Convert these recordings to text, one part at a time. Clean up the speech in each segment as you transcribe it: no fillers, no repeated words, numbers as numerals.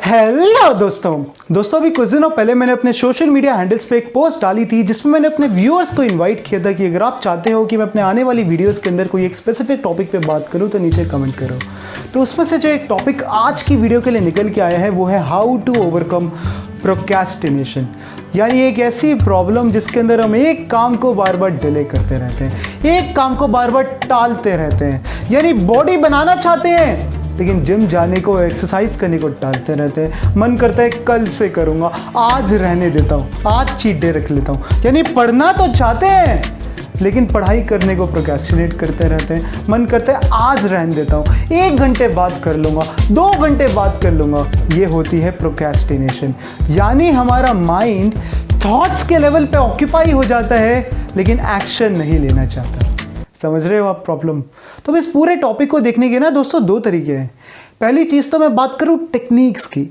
Hello दोस्तों अभी कुछ दिनों पहले मैंने अपने सोशल मीडिया हैंडल्स पे एक पोस्ट डाली थी जिसमें मैंने अपने व्यूअर्स को इनवाइट किया था कि अगर आप चाहते हो कि मैं अपने आने वाली वीडियोस के अंदर कोई एक स्पेसिफिक टॉपिक पे बात करूं तो नीचे कमेंट करो। तो उसमें से जो एक टॉपिक आज की वीडियो के लिए निकल के आया है वो है हाउ टू ओवरकम प्रोक्रेस्टिनेशन, यानी एक ऐसी प्रॉब्लम जिसके अंदर हम एक काम को बार बार डिले करते रहते हैं, एक काम को बार बार टालते रहते हैं। यानी बॉडी बनाना चाहते हैं लेकिन जिम जाने को, एक्सरसाइज करने को टालते रहते हैं। मन करता है कल से करूँगा, आज रहने देता हूँ, आज चीट डे रख लेता हूँ। यानी पढ़ना तो चाहते हैं लेकिन पढ़ाई करने को प्रोक्रेस्टिनेट करते रहते हैं। मन करता है आज रहने देता हूँ, 1 घंटे बाद कर लूँगा, 2 घंटे बाद कर लूँगा। ये होती है प्रोक्रेस्टिनेशन, यानी हमारा माइंड थॉट्स के लेवल पे ऑक्यूपाई हो जाता है लेकिन एक्शन नहीं लेना चाहता। समझ रहे हो आप प्रॉब्लम? तो इस पूरे टॉपिक को देखने के ना दोस्तों 2 तरीके हैं। पहली चीज़ तो मैं बात करूँ टेक्निक्स की,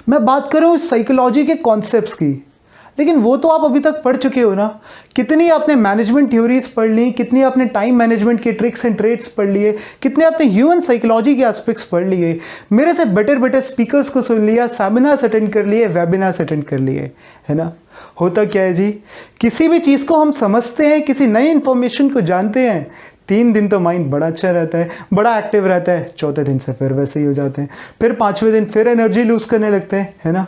मैं बात करूँ साइकोलॉजी के कॉन्सेप्ट्स की। लेकिन वो तो आप अभी तक पढ़ चुके हो ना। कितनी आपने मैनेजमेंट थ्योरीज पढ़ ली, कितनी आपने टाइम मैनेजमेंट के ट्रिक्स एंड ट्रेड्स पढ़ लिए, कितने आपने ह्यूमन साइकोलॉजी के एस्पेक्ट्स पढ़ लिए, मेरे से बेटर स्पीकर्स को सुन लिया, सेमिनार्स अटेंड कर लिए, वेबिनार्स अटेंड कर लिए, है ना। होता क्या है जी, किसी भी चीज़ को हम समझते हैं, किसी नई इंफॉर्मेशन को जानते हैं, 3 दिन तो माइंड बड़ा अच्छा रहता है, बड़ा एक्टिव रहता है, चौथे दिन से फिर वैसे ही हो जाते हैं, फिर 5वें दिन फिर एनर्जी लूज करने लगते हैं, है ना।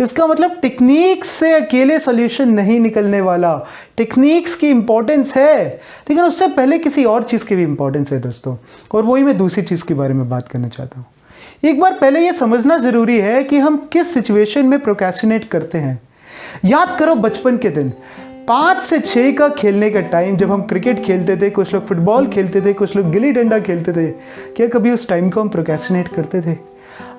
इसका मतलब टेक्निक्स से अकेले सॉल्यूशन नहीं निकलने वाला। टेक्निक्स की इंपॉर्टेंस है लेकिन उससे पहले किसी और चीज़ की भी इंपॉर्टेंस है दोस्तों, और वही मैं दूसरी चीज़ के बारे में बात करना चाहता हूँ। एक बार पहले ये समझना ज़रूरी है कि हम किस सिचुएशन में प्रोक्रेस्टिनेट करते हैं। याद करो बचपन के दिन, 5 से 6 का खेलने का टाइम, जब हम क्रिकेट खेलते थे, कुछ लोग फुटबॉल खेलते थे, कुछ लोग गिल्ली डंडा खेलते थे। क्या कभी उस टाइम को हम प्रोक्रेस्टिनेट करते थे?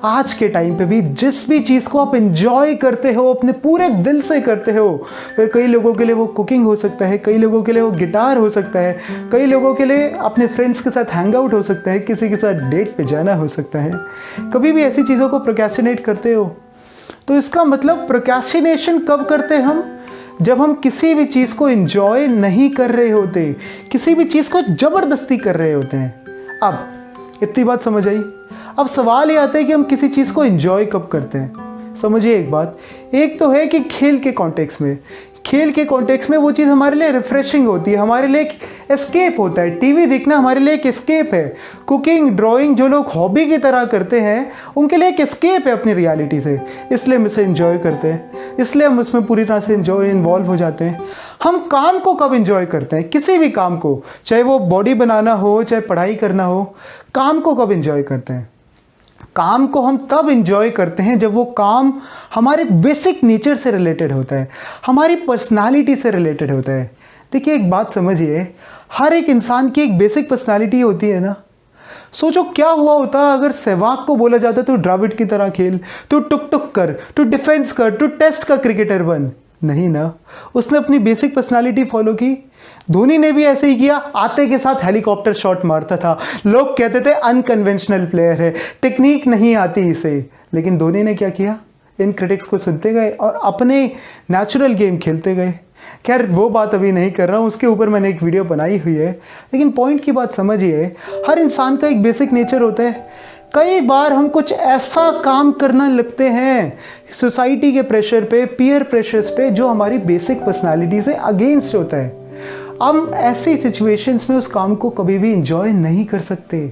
आज के टाइम पे भी जिस भी चीज़ को आप एंजॉय करते हो, अपने पूरे दिल से करते हो, फिर कई लोगों के लिए वो कुकिंग हो सकता है, कई लोगों के लिए वो गिटार हो सकता है, कई लोगों के लिए अपने फ्रेंड्स के साथ हैंग आउट हो सकता है, किसी के साथ डेट पे जाना हो सकता है। कभी भी ऐसी चीज़ों को प्रोक्रेस्टिनेट करते हो? तो इसका मतलब प्रोक्रेस्टिनेशन कब करते हैं हम? जब हम किसी भी चीज़ को एंजॉय नहीं कर रहे होते, किसी भी चीज़ को ज़बरदस्ती कर रहे होते हैं। अब इतनी बात समझ आई। अब सवाल ये आता है कि हम किसी चीज़ को एंजॉय कब करते हैं। समझिए एक बात, एक तो है कि खेल के कॉन्टेक्स्ट में, खेल के कॉन्टेक्स्ट में वो चीज़ हमारे लिए रिफ्रेशिंग होती है, हमारे लिए एक एस्केप होता है। टीवी देखना हमारे लिए एक एस्केप है। कुकिंग, ड्राइंग जो लोग हॉबी की तरह करते हैं उनके लिए एक एस्केप है अपनी रियलिटी से, इसलिए हम इसे एंजॉय करते हैं, इसलिए हम उसमें पूरी तरह से इन्वॉल्व हो जाते हैं। हम काम को कब एंजॉय करते हैं? किसी भी काम को, चाहे वो बॉडी बनाना हो, चाहे पढ़ाई करना हो, काम को कब एंजॉय करते हैं? काम को हम तब एंजॉय करते हैं जब वो काम हमारे बेसिक नेचर से रिलेटेड होता है, हमारी पर्सनालिटी से रिलेटेड होता है। देखिए एक बात समझिए, हर एक इंसान की एक बेसिक पर्सनालिटी होती है ना। सोचो क्या हुआ होता अगर सहवाग को बोला जाता तू द्रविड़ की तरह खेल, तू टुक टुक कर, तू डिफेंस कर, तू टेस्ट का क्रिकेटर बन। नहीं ना, उसने अपनी बेसिक पर्सनालिटी फॉलो की। धोनी ने भी ऐसे ही किया, आते के साथ हेलीकॉप्टर शॉट मारता था, लोग कहते थे अनकन्वेंशनल प्लेयर है, टेक्निक नहीं आती इसे। लेकिन धोनी ने क्या किया? इन क्रिटिक्स को सुनते गए और अपने नेचुरल गेम खेलते गए। खैर वो बात अभी नहीं कर रहा हूँ, उसके ऊपर मैंने एक वीडियो बनाई हुई है। लेकिन पॉइंट की बात समझिए, हर इंसान का एक बेसिक नेचर होता है। कई बार हम कुछ ऐसा काम करना लगते हैं सोसाइटी के प्रेशर पे, पीयर प्रेशर्स पे, जो हमारी बेसिक पर्सनालिटी से अगेंस्ट होता है। हम ऐसी सिचुएशंस में उस काम को कभी भी एंजॉय नहीं कर सकते।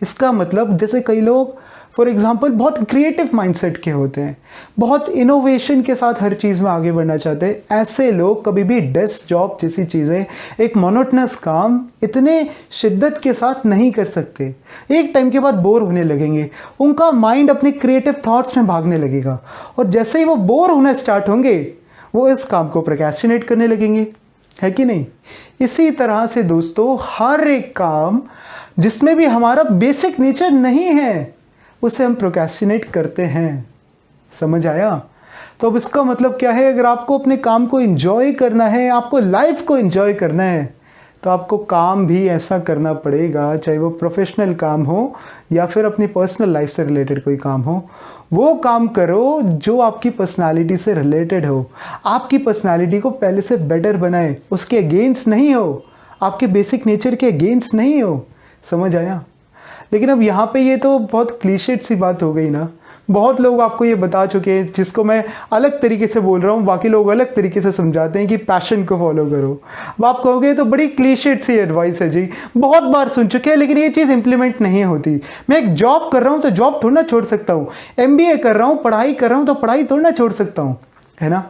इसका मतलब जैसे कई लोग फॉर एग्जांपल बहुत क्रिएटिव माइंडसेट के होते हैं, बहुत इनोवेशन के साथ हर चीज़ में आगे बढ़ना चाहते हैं, ऐसे लोग कभी भी डेस्क जॉब जैसी चीज़ें, एक मोनोटनस काम इतने शिद्दत के साथ नहीं कर सकते। एक टाइम के बाद बोर होने लगेंगे, उनका माइंड अपने क्रिएटिव थॉट्स में भागने लगेगा, और जैसे ही वो बोर होना स्टार्ट होंगे वो इस काम को प्रोक्रेस्टिनेट करने लगेंगे, है कि नहीं? इसी तरह से दोस्तों हर एक काम जिसमें भी हमारा बेसिक नेचर नहीं है उसे हम प्रोक्रेस्टिनेट करते हैं। समझ आया? तो अब इसका मतलब क्या है? अगर आपको अपने काम को एंजॉय करना है, आपको लाइफ को एंजॉय करना है, तो आपको काम भी ऐसा करना पड़ेगा, चाहे वो प्रोफेशनल काम हो या फिर अपनी पर्सनल लाइफ से रिलेटेड कोई काम हो। वो काम करो जो आपकी पर्सनालिटी से रिलेटेड हो, आपकी पर्सनालिटी को पहले से बेटर बनाए, उसके अगेंस्ट नहीं हो, आपके बेसिक नेचर के अगेंस्ट नहीं हो। समझ आया? लेकिन अब यहाँ पे ये तो बहुत क्लीशेड सी बात हो गई ना। बहुत लोग आपको ये बता चुके हैं, जिसको मैं अलग तरीके से बोल रहा हूँ, बाकी लोग अलग तरीके से समझाते हैं कि पैशन को फॉलो करो। अब आप कहोगे तो बड़ी क्लीशेड सी एडवाइस है जी, बहुत बार सुन चुके हैं, लेकिन ये चीज़ इंप्लीमेंट नहीं होती। मैं एक जॉब कर रहा हूँ तो जॉब थोड़ा ना छोड़ सकता हूँ, MBA कर रहा हूँ, पढ़ाई कर रहा हूँ तो पढ़ाई थोड़ा ना छोड़ सकता हूँ, है ना।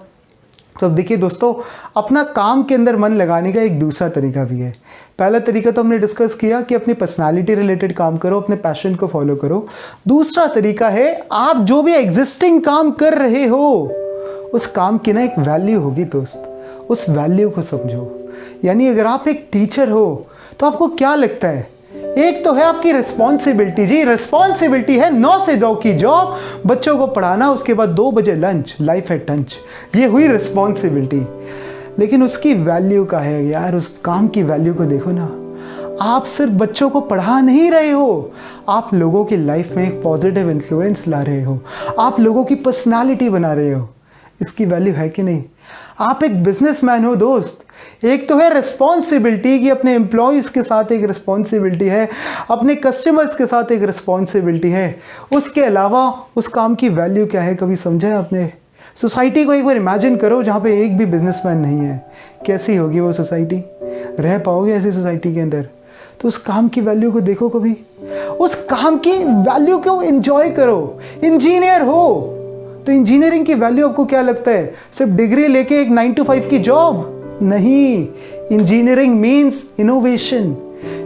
तो अब देखिए दोस्तों, अपना काम के अंदर मन लगाने का एक दूसरा तरीका भी है। पहला तरीका तो हमने डिस्कस किया कि अपनी पर्सनालिटी रिलेटेड काम करो, अपने पैशन को फॉलो करो। दूसरा तरीका है, आप जो भी एग्जिस्टिंग काम कर रहे हो उस काम की ना एक वैल्यू होगी दोस्त, उस वैल्यू को समझो। यानी अगर आप एक टीचर हो तो आपको क्या लगता है, एक तो है आपकी रिस्पॉन्सिबिलिटी जी, रिस्पॉन्सिबिलिटी है 9 से 2 की जॉब, बच्चों को पढ़ाना, उसके बाद 2 बजे लंच, लाइफ एट टंच, ये हुई रिस्पॉन्सिबिलिटी। लेकिन उसकी वैल्यू का है यार, उस काम की वैल्यू को देखो ना। आप सिर्फ बच्चों को पढ़ा नहीं रहे हो, आप लोगों की लाइफ में एक पॉजिटिव इन्फ्लुएंस ला रहे हो, आप लोगों की पर्सनालिटी बना रहे हो। इसकी वैल्यू है कि नहीं। आप एक बिजनेसमैन हो दोस्त, एक तो है रिस्पॉन्सिबिलिटी कि अपने एम्प्लॉयज़ के साथ एक रिस्पॉन्सिबिलिटी है, अपने कस्टमर्स के साथ एक रिस्पॉन्सिबिलिटी है, उसके अलावा उस काम की वैल्यू क्या है, कभी समझा है आपने। सोसाइटी को एक बार इमेजिन करो जहाँ पे एक भी बिजनेसमैन नहीं है, कैसी होगी वो सोसाइटी, रह पाओगे ऐसी सोसाइटी के अंदर। तो उस काम की वैल्यू को देखो, कभी उस काम की वैल्यू को एंजॉय करो। इंजीनियर हो तो इंजीनियरिंग की वैल्यू आपको क्या लगता है, सिर्फ डिग्री लेके एक 9 to 5 की जॉब नहीं। Engineering means innovation.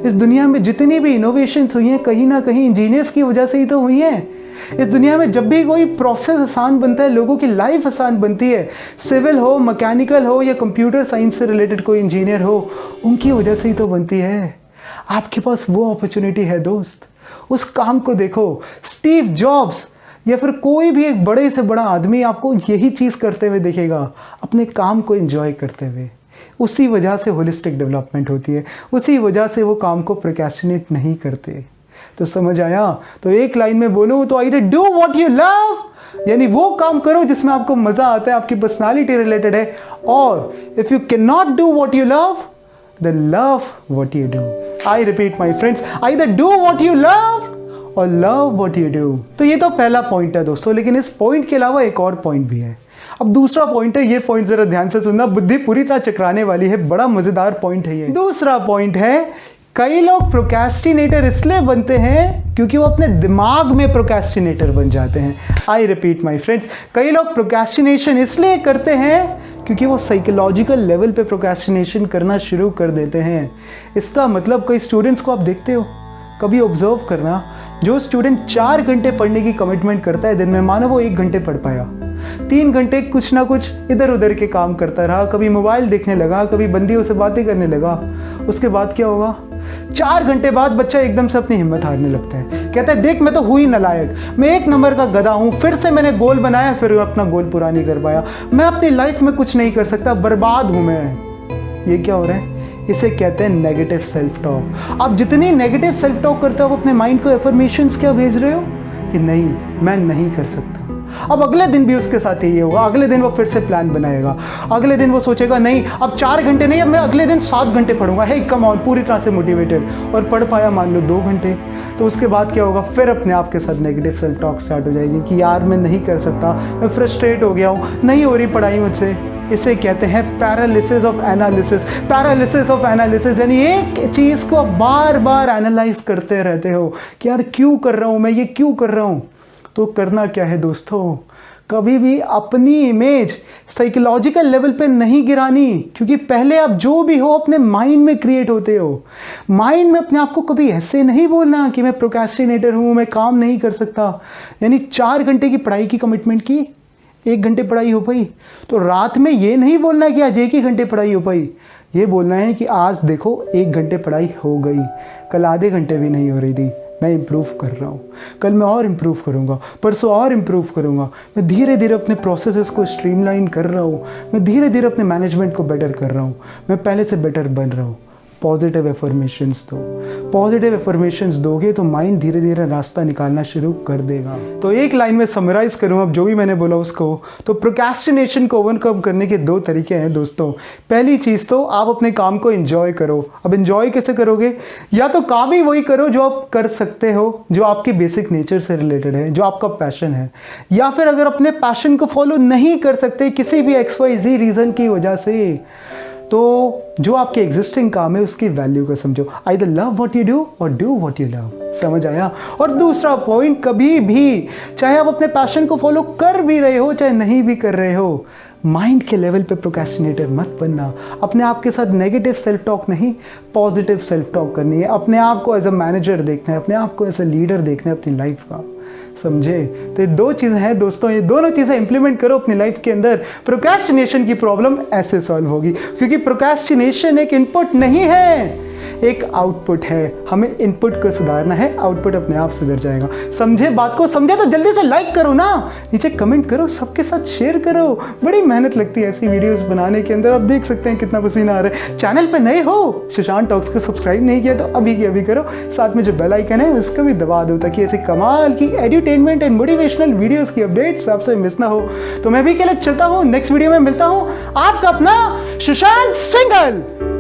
इस दुनिया में जितनी भी इनोवेशंस हुई हैं, कहीं ना कहीं इंजीनियर्स की वजह से ही तो हुई हैं। इस दुनिया में जब भी कोई प्रोसेस आसान बनता है, लोगों की लाइफ आसान बनती है, सिविल हो, मैकेनिकल हो या कंप्यूटर साइंस से रिलेटेड कोई इंजीनियर हो, उनकी वजह से ही तो बनती है। आपके पास वो अपॉर्चुनिटी है दोस्त, उस काम को देखो। स्टीव जॉब्स या फिर कोई भी एक बड़े से बड़ा आदमी आपको यही चीज़ करते हुए देखेगा, अपने काम को एंजॉय करते हुए। उसी वजह से होलिस्टिक डेवलपमेंट होती है, उसी वजह से वो काम को प्रोक्रेस्टिनेट नहीं करते। तो समझ आया। तो एक लाइन में बोलूँ तो I do what you love, यानी वो काम करो जिसमें आपको मज़ा आता है, आपकी पर्सनालिटी रिलेटेड है। और if you can not do what you love, then love what you do. I repeat my friends, either do what you love or love what you do. तो ये तो पहला पॉइंट है दोस्तों, लेकिन इस पॉइंट के अलावा एक और पॉइंट भी है। अब दूसरा पॉइंट है, ये पॉइंट जरा ध्यान से सुनना, बुद्धि पूरी तरह चकराने वाली है, बड़ा मजेदार पॉइंट है ये। दूसरा पॉइंट है, कई लोग प्रोक्रेस्टिनेटर इसलिए बनते हैं क्योंकि वो अपने दिमाग में प्रोक्रेस्टिनेटर बन जाते हैं। आई रिपीट माई फ्रेंड्स, कई लोग प्रोक्रेस्टिनेशन इसलिए करते हैं क्योंकि वो साइकोलॉजिकल लेवल पे प्रोक्रेस्टिनेशन करना शुरू कर देते हैं। इसका मतलब कई स्टूडेंट्स को आप देखते हो, कभी ऑब्जर्व करना, जो स्टूडेंट 4 घंटे पढ़ने की कमिटमेंट करता है दिन में, मानो वो 1 घंटे पढ़ पाया, 3 घंटे कुछ ना कुछ इधर उधर के काम करता रहा, कभी मोबाइल देखने लगा, कभी बंदियों से बातें करने लगा, उसके बाद क्या होगा, 4 घंटे बाद बच्चा एकदम से अपनी हिम्मत हारने लगता है, कहता है देख मैं तो हुई नालायक, मैं 1 नंबर का गधा हूँ, फिर से मैंने गोल बनाया, फिर अपना गोल पूरा नहीं कर पाया, मैं अपनी लाइफ में कुछ नहीं कर सकता, बर्बाद हूँ मैं। ये क्या हो रहा है, इसे कहते हैं नेगेटिव सेल्फ टॉक। आप जितनी नेगेटिव सेल्फ टॉक करते हो, आप अपने माइंड को एफर्मेशंस क्या भेज रहे हो कि नहीं मैं नहीं कर सकता। अब अगले दिन भी उसके साथ यही होगा, अगले दिन वो फिर से प्लान बनाएगा, अगले दिन वो सोचेगा नहीं अब 4 घंटे नहीं, अब मैं अगले दिन 7 घंटे पढ़ूंगा, हे कम ऑन, पूरी तरह से मोटिवेटेड, और पढ़ पाया मान लो 2 घंटे। तो उसके बाद क्या होगा, फिर अपने आप के साथ नेगेटिव सेल्फ टॉक स्टार्ट हो जाएगी कि यार मैं नहीं कर सकता, मैं फ्रस्ट्रेट हो गया हूँ, नहीं हो रही पढ़ाई मुझसे। इसे कहते हैं paralysis of analysis. Paralysis of analysis यानी एक चीज़ को आप बार बार एनालाइज करते रहते हो कि यार क्यों कर रहा हूँ मैं, ये क्यों कर रहा हूँ। तो करना क्या है दोस्तों, कभी भी अपनी इमेज साइकोलॉजिकल लेवल पे नहीं गिरानी, क्योंकि पहले आप जो भी हो अपने माइंड में क्रिएट होते हो। माइंड में अपने आप को कभी ऐसे नहीं बोलना कि मैं प्रोक्रेस्टिनेटर हूँ, मैं काम नहीं कर सकता। यानी 4 घंटे की पढ़ाई की कमिटमेंट की, 1 घंटे पढ़ाई हो पाई, तो रात में ये नहीं बोलना कि आज 1 ही घंटे पढ़ाई हो पाई, ये बोलना है कि आज देखो 1 घंटे पढ़ाई हो गई, कल आधे घंटे भी नहीं हो रही थी, मैं इम्प्रूव कर रहा हूँ, कल मैं और इम्प्रूव करूँगा, परसों और इम्प्रूव करूँगा, मैं धीरे धीरे अपने प्रोसेसेस को स्ट्रीमलाइन कर रहा हूँ, मैं धीरे धीरे अपने मैनेजमेंट को बेटर कर रहा हूँ, मैं पहले से बेटर बन रहा हूँ। पॉजिटिव एफर्मेशंस दो। पॉजिटिव एफर्मेशंस दोगे तो माइंड धीरे धीरे रास्ता निकालना शुरू कर देगा। तो एक लाइन में समराइज करूं अब जो भी मैंने बोला उसको, तो प्रोक्रेस्टिनेशन को ओवरकम करने के 2 तरीके हैं दोस्तों। पहली चीज़ तो आप अपने काम को एंजॉय करो। अब एंजॉय कैसे करोगे? या तो काम ही वही करो जो आप कर सकते हो, जो आपकी बेसिक नेचर से रिलेटेड है, जो आपका पैशन है। या फिर अगर अपने पैशन को फॉलो नहीं कर सकते किसी भी XYZ रीज़न की वजह से, तो जो आपके एग्जिस्टिंग काम है उसकी वैल्यू को समझो। Either love what you do और डू व्हाट यू लव। समझ आया? और दूसरा पॉइंट, कभी भी चाहे आप अपने पैशन को फॉलो कर भी रहे हो चाहे नहीं भी कर रहे हो, माइंड के लेवल पे प्रोक्रेस्टिनेटर मत बनना। अपने आप के साथ नेगेटिव सेल्फ टॉक नहीं, पॉजिटिव सेल्फ टॉक करनी है। अपने आप को एज अ मैनेजर देखना है, अपने आप को एज अ लीडर देखना है अपनी लाइफ का। समझे? तो ये 2 चीज़ें हैं दोस्तों, ये दोनों चीज़ें इंप्लीमेंट करो अपनी लाइफ के अंदर। प्रोक्रेस्टिनेशन की प्रॉब्लम ऐसे सॉल्व होगी, क्योंकि प्रोक्रेस्टिनेशन एक इनपुट नहीं है, एक आउटपुट है। हमें इनपुट को सुधारना है, आउटपुट अपने आप सुधर जाएगा। समझे बात को? समझे तो जल्दी से लाइक करो ना, नीचे कमेंट करो, सबके साथ शेयर करो। बड़ी मेहनत लगती है ऐसी वीडियोस बनाने के अंदर। आप देख सकते हैं कितना पसीना आ रहा है। चैनल पे नए हो, सुशांत टॉक्स को सब्सक्राइब नहीं किया तो अभी की अभी करो। साथ में जो बेल आइकन है उसको भी दबा दो, ताकि ऐसे कमाल की एडुटेनमेंट एंड मोटिवेशनल वीडियोस की अपडेट्स आपसे मिस ना हो। तो मैं भी के लिए चलता हूँ, नेक्स्ट वीडियो में मिलता हूँ। आपका अपना सुशांत सिंघल।